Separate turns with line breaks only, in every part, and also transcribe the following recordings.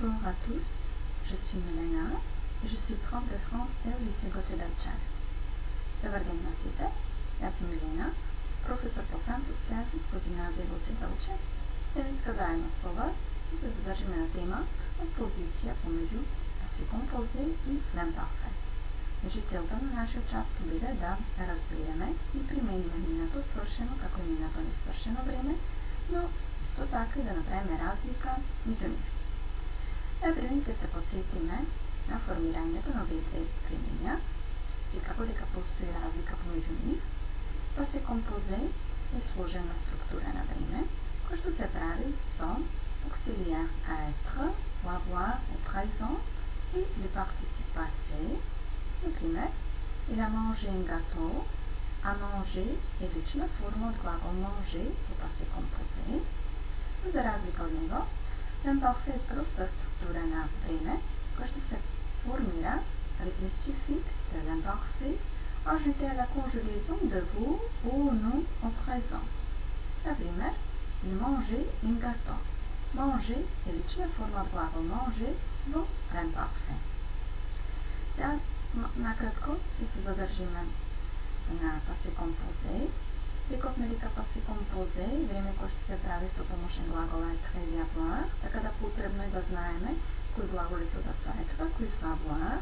Bonjour à tous, je suis Milena et je suis prof de français au lycée Gottlieb. Dobar den na svite, ja sam Milena, profesor po francuski jezik u gimnaziji Gottlieb. Dneska zajedno s vas se zadržimo na tema pozicija pomeđu passé composé i l'imparfait. Znači, целта на нашия час биде да разбираме и примениме минато свършено како и минато несвършено време, но исто така и да направиме разлика меѓу нив. Например, ќе се подсетиме на формирањето на овие две времења, секако дека постои разлика помеѓу нив. Passé composé е сложена структура на време, која што се прави со auxiliaire à être, ou avoir au présent et le participe passé. Например, il a mangé un gâteau, a mangé е лична форма од глагол manger во passé composé. Но за разлика од него, l'imparfait е проста структура на време, која што се формира avec le suffixe de l'imparfait ajouté à la conjugaison de vous ou nous au présent. Например, il mangeait un gâteau. Manger е лична форма од глагол manger во l'imparfait. Сега, накратко, и се задржиме на passé composé. Рековме дека passé composé е време кој што се прави со помошен глагол être или avoir, така да потребно е да знаеме кои глаголи одат со être, кои со avoir.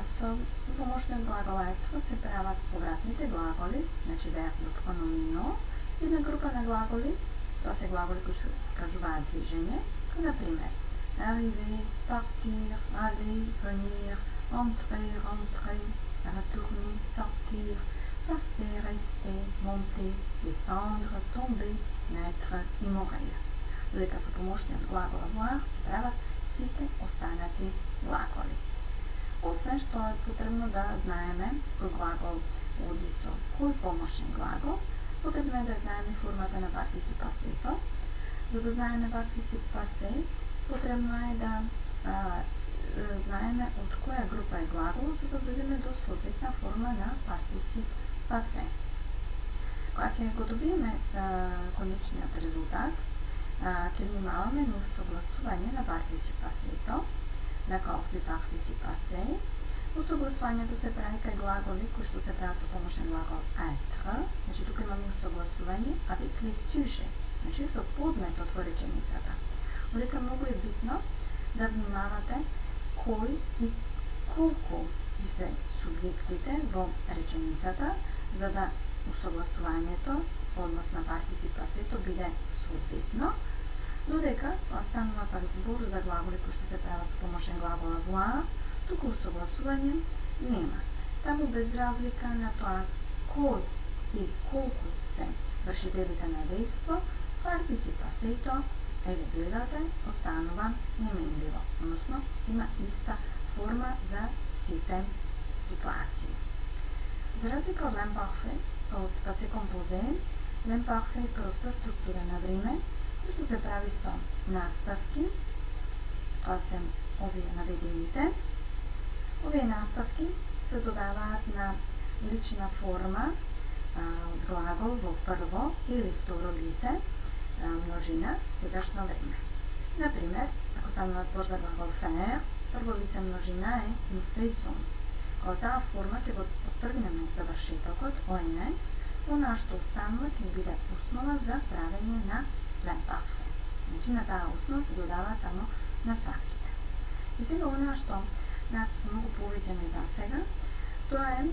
Со помошниот глагол être се прават повратните глаголи, значи вербономино, една група на глаголи, тоа се глаголи кои што скажуваат движење, како например arriver, partir, aller, venir, entrer, rentrer, retourner, sortir, passer, rester, monter, descendre, tomber, naître и mourir. Додека со помошниот глагол avoir се прават сите останати глаголи. Освен што е потребно да знаеме кој глагол оди со кој помошен глагол, потребно е да знаеме формата на партицип пасето. За да знаеме партицип пасе, потребно е да знаеме од која група е глагол, за да дојдеме до соодветна форма на партицип пасе. Кога ќе го добиеме конечниот резултат, ќе внимаваме на усогласување на партицип пасето, l'accord du participe passé. Усогласувањето се прави кај глаголи кои што се прават со помошен глагол être, значи тука имаме усогласување avec le sujet, значи со подметот во реченицата. Одека многу е битно да внимавате кој и колку би се субјектите во реченицата, за да усогласувањето, однос на партицип пасето биде соодветно, додека останува пак збор за глаголи кои што се прават со помошен глагол avoir, туку усогласување нема. Таму без разлика на тоа кој и колку се вршителите на дејство, партицип пасето, еве гледате, останува неменливо, односно има иста форма за сите ситуации. За разлика од l'imparfait, од passé composé, l'imparfait е проста структура на време, кој што се прави со наставки. Тоа се овие наведените. Овие наставки се додаваат на лична форма од глагол во прво или второ лице, множина, сегашно време. Например, ако станува збор за глагол faire, прво лице множина е nous faisons. Кога таа форма ќе го оттргнеме завршетокот ONS, она што останува ќе биде основа за правење на l'imparfait. Значи на таа основа се додаваат само наставките. И сега она што нас многу повеќе ме засега, тоа е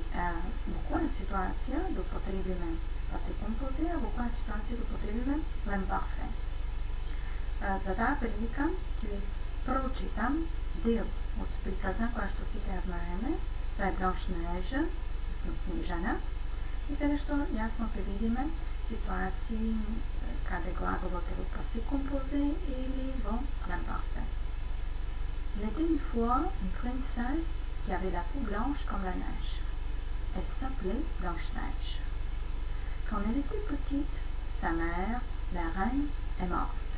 во која ситуација да употребиме passé composé, а во која ситуација да употребиме l'imparfait. За таа прилика ќе ви прочитам дел од приказна која што сите ја знаеме, тоа е Blanche-Neige, односно Снежана, и каде што јасно ќе видиме ситуации каде глаголот е во passé composé или во l'imparfait. Il était une fois une princesse qui avait la peau blanche comme la neige. Elle s'appelait Blanche-Neige. Quand elle était petite, sa mère, la reine, est morte.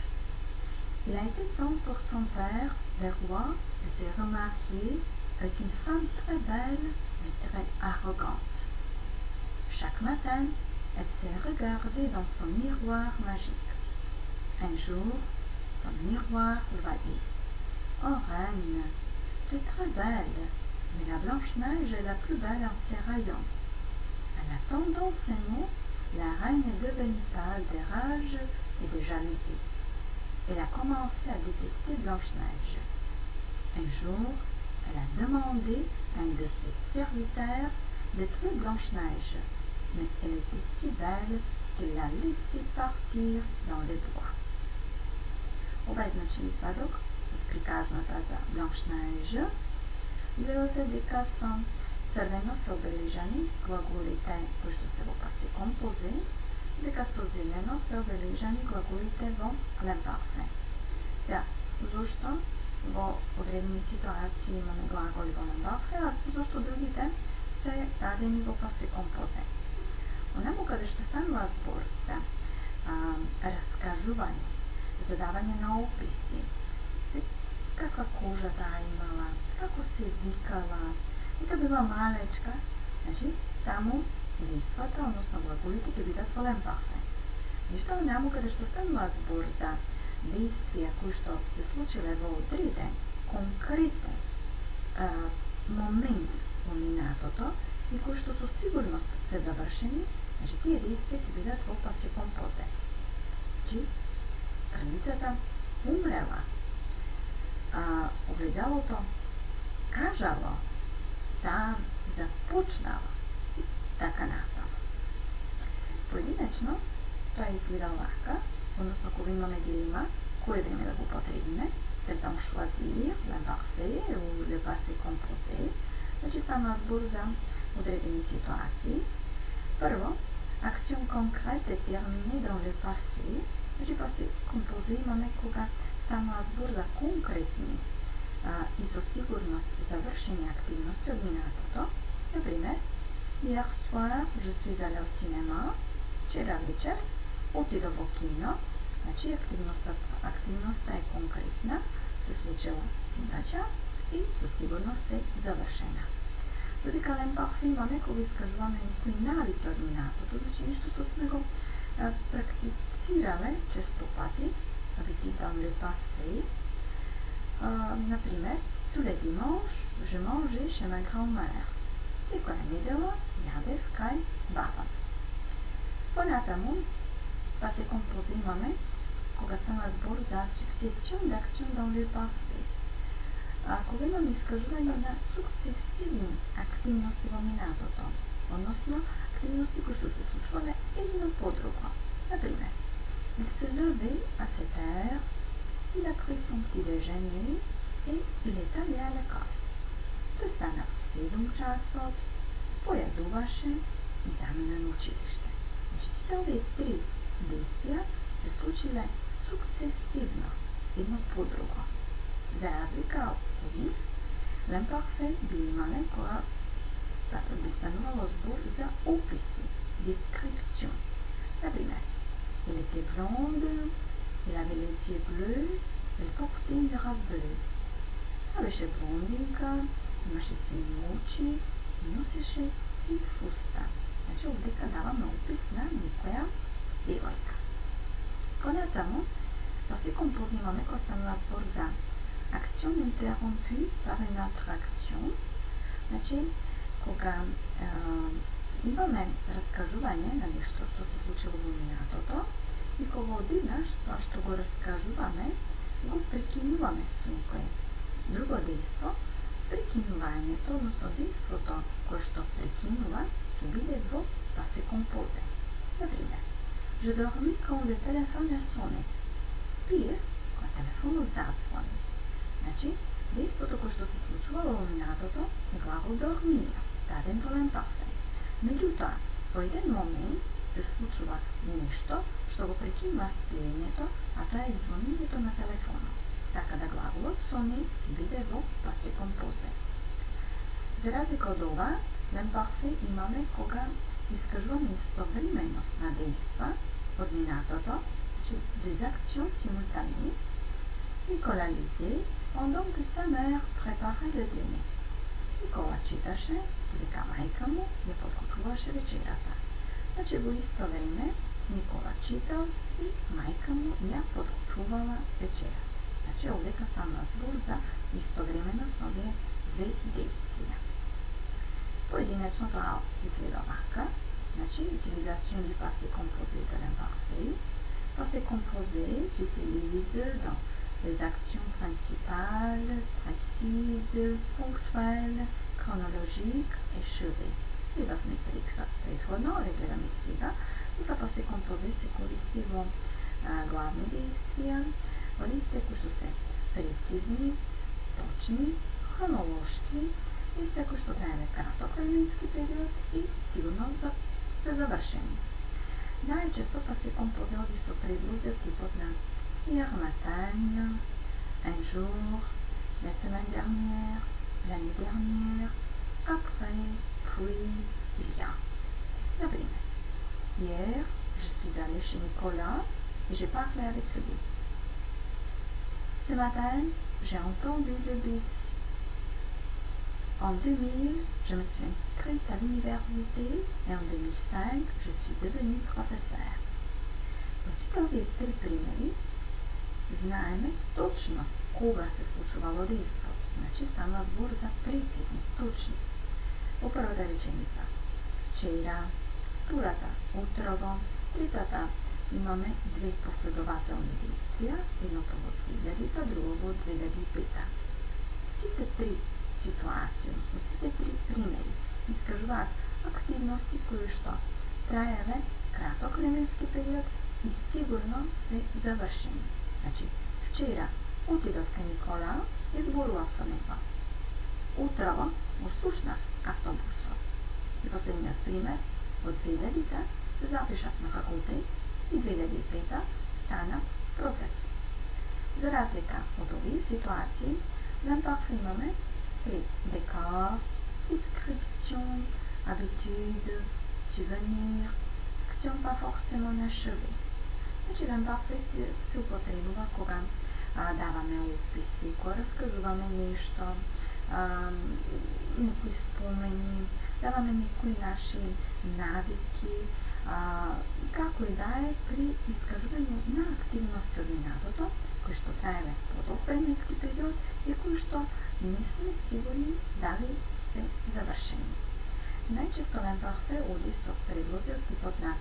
Il a été temps pour son père, le roi, de se remarier avec une femme très belle mais très arrogante. Chaque matin, elle s'est regardée dans son miroir magique. Un jour, son miroir lui a dit: Oh reine, tu es très belle, mais la Blanche-Neige est la plus belle en ses rayons. En attendant ces mots, la reine est devenue pâle de rage et de jalousie. Elle a commencé à détester Blanche-Neige. Un jour, elle a demandé à un de ses serviteurs de tuer Blanche-Neige, mais elle était si belle qu'elle l'a laissée partir dans les bois. Ovaj izvadok od prikaznata za Blanche-Neige. Vidite дека со crveno се обележани глаголите кои што се во пасе композе, дека со зелено се обележани глаголите во l'imparfait. Сега, зошто во одредени ситуации имаме глаголи во l'imparfait, а зошто другите се дадени во пасе композе? Онаму каде што станува збор за раскажување, за давање на описи, каква кожа таа имала, како се викала, дека била малечка, значи таму действата, односно глаголите ќе бидат во l'imparfait. Меѓутоа, онаму каде што станува збор за действија кои што се случиле во одреден конкретен момент во минатото и кои што со сигурност се завршени, значи тие действија ќе бидат во пасе композе. Значи, кралицата умрела, огледалото кажало, таа започнала и така натаму. Поединечно тоа изгледа вака, односно кога имаме дилема, кое време да го потребиме, трябва choisir l'imparfait ou le passé composé, значи станува збор за одредени ситуации. Прво, action concrète est terminée dans le passé, значи passé composé имаме кога станува збор за конкретни и со сигурност завршени активности од минатото. Например, hier soir je suis allé au cinéma, вчера вечер отидов во кино, значи активноста е конкретна, се случила синаќа и со сигурност е завршена. Додека l'imparfait имаме кога искажуваме некои навики од минатото, значи нешто што сме го практицирале често пати, habitude dans le passé. Например, tous les dimanches, je mangeais chez ma grand-mère. Секоја недела јадев кај баба. Понатаму, па се композе имаме кога стана збор за succession d'actions dans le passé. Кога имаме искажување на сукцесивни активности во минатото, односно активности кои што се случувале едно по друго. Например, il se levait à 7 heures, il a pris son petit déjeuner et il est allé à l'école. Тој стана во 7 часот, појадуваше и замина на училиште. Значи сите овие три действија се случиле сукцесивно, едно по друго. За разлика од овие, l'imparfait би имале кога би станувало збор за описи, description. Например, elle était blonde, elle avait les yeux bleus, elle portait une robe bleue. Таа беше блондинка, имаше сини очи и носеше сив фустан. Значи, овдека даваме опис на некоја девојка. Понатаму, па се композе имаме кога станува збор за action interrompue par une autre action. Значи, кога имаме раскажување на нешто што се случило во минатото и кога одеднаш тоа што го раскажуваме го прекинуваме со некое друго дејство, прекинувањето, односно дејството кое што прекинува, ќе биде во passé composé. Например, je dormis quand le téléphone a sonné. Спиев кога телефонот зазвони. Значи, дејството кое што се случувало во минатото е глагол dormir, даден во l'imparfait. Меѓутоа, во еден момент се случува нешто што го прекинува спиењето, а тоа е звонењето на телефонот. Така да глаголот sonner ќе биде во passé composé. За разлика од ова, l'imparfait имаме кога искажуваме истовременост на дејства од минатото, значи deux actions simultanées. Никола lisait pendant que sa mère préparait le dîner. Никола читаше додека мајка му ја подготвуваше вечерата. Значи во исто време Никола читал и мајка му ја подготвувала вечерата. Znači ovdje kad stavim na zbor za istovremenost ove dve действия. Pojedinačno to izgleda ovako. Znači, utilisation du passé composé de l'imparfait. Passé composé s'utilise dans les actions principales, précises, ponctuelles, chronologiques et achevées. I da mi prethodno, ali gledam iz сега, da passé composé se koristi u glavni действия, u действия koji su se precizni, točni, hronološki, действия koji što traje kratak vremenski period i sigurno se završeni. Najčesto passé composé ovdje su predlozi od tipot na hier matin, un jour, la semaine dernière, l'année dernière, après, puis, il y a. La première. Hier, je suis allée chez Nicolas et j'ai parlé avec lui. Ce matin, j'ai entendu le bus. En 2000, je me suis inscrite à l'université et en 2005, je suis devenue professeur. Usite ove tri primjeri znajme točno koga se slučuvalo dejstvo. Znači stavlja zbor za precizni, točni. Uprava rečenica. Včera, втората, утрово, третата имаме две последователни действия, едното во 2000-та, друго во 2005-та. Сите три ситуации, односно сите три примери, искажуваат активности кои што траеле краток временски период и сигурно се завршени. Значи, вчера отидов кај Никола и зборував со него. Утрово го слушнав автобусот. И последниот пример, во 2000-та се запишав на факултет и 2005-та станав професор. За разлика од овие ситуации, l'imparfait имаме при décor, description, habitude, souvenir, action pas forcément achevée. Значи l'imparfait се употребува кога даваме описи, кога раскажуваме нешто, некои спомени, даваме некои наши навики, како и да е при искажување на активности од минатото, кои што траеле подолг временски период и кои што не сме сигурни дали се завршени. Најчесто l'imparfait оди со предлози од типот на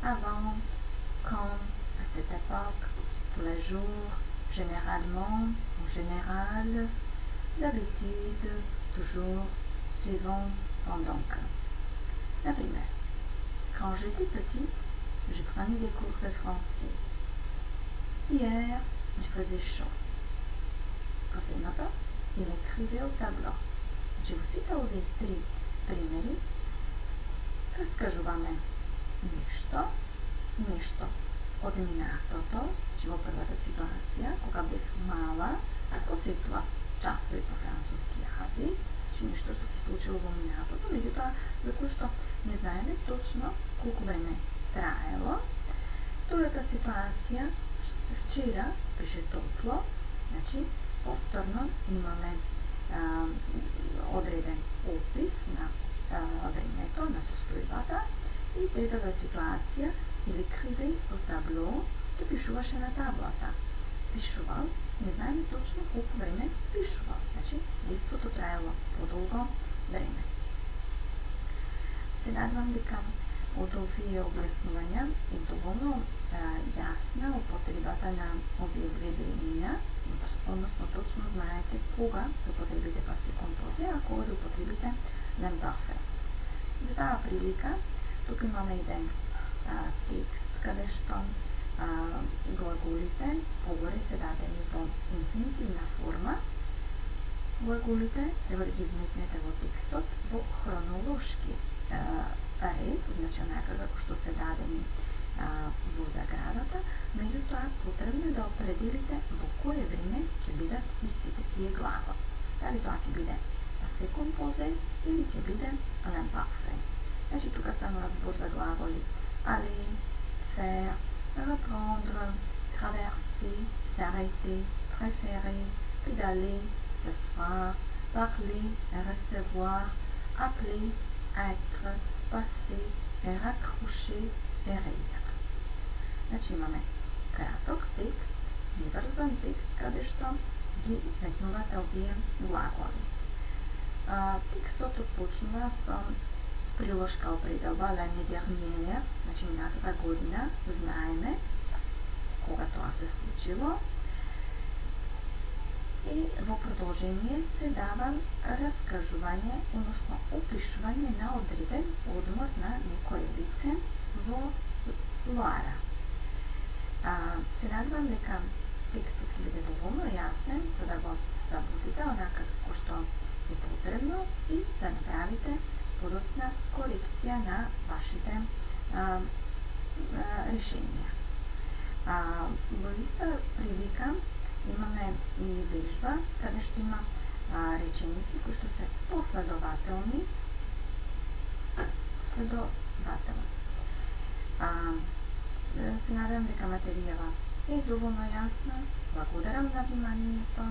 avant, quand, à cette époque, tous les jours, généralement, en général, d'habitude, toujours, souvent, pendant que. La première. Quand j'étais petite, je prenais des cours de français. Hier, il faisait chaud. Последното, il écrivait au tableau. Че во сите овие три примери раскажуваме нешто од минатото, че во првата ситуација, кога бев мала, посетував часови по француски јазик, че нешто што се случило во минатото, меѓутоа за кој што не знаеме точно колку време траело. Втората ситуација, вчера беше топло, значи повторно имаме одреден опис на времето, на состојбата. И третата ситуација, или кривеј од табло, тој пишуваше на таблата. Пишувал, не знаеме точно колку време пишувал. Значи, действото траело подолго време. Се надвам дека од овие објаснувања е доволно јасна употребата на овие две времиња, односно точно знаете кога да употребите passé composé, а кога да употребите l'imparfait. За таа прилика, тук имаме еден текст каде што глаголите погоре се дадени во инфинитивна форма. Глаголите треба да ги вметнете во текстот во хронолошки ред, значи онака како што се дадени во заградата, меѓутоа потребно е да определите во кое време ќе бидат истите тие глаголи. Дали тоа ќе биде passé composé или ќе биде l'imparfait. Значи тука станува збор за глаголи aller, faire, reprendre, traverser, s'arrêter, préférer, pédaler, s'asseoir, parler, recevoir, appeler, être, passer, raccrocher et rire. Значи имаме краток текст неврзан текст каде што ги метнувате овие глаголи. Текстот почнува со приложка определба l'année dernière, значи минатата година, знаеме кога тоа се случило. И во продолжение се дава раскажување, односно опишување на одреден одмор на некое лице во Лоара. Се надевам дека текстот ќе биде доволно јасен за да го саботите онака како што е потребно и да направите подоцна корекција на вашите решенија. Во иста прилика имаме и вежба каде што има реченици кои што се последователни. Се надевам дека материјава е доволно јасна. Благодарам на вниманието.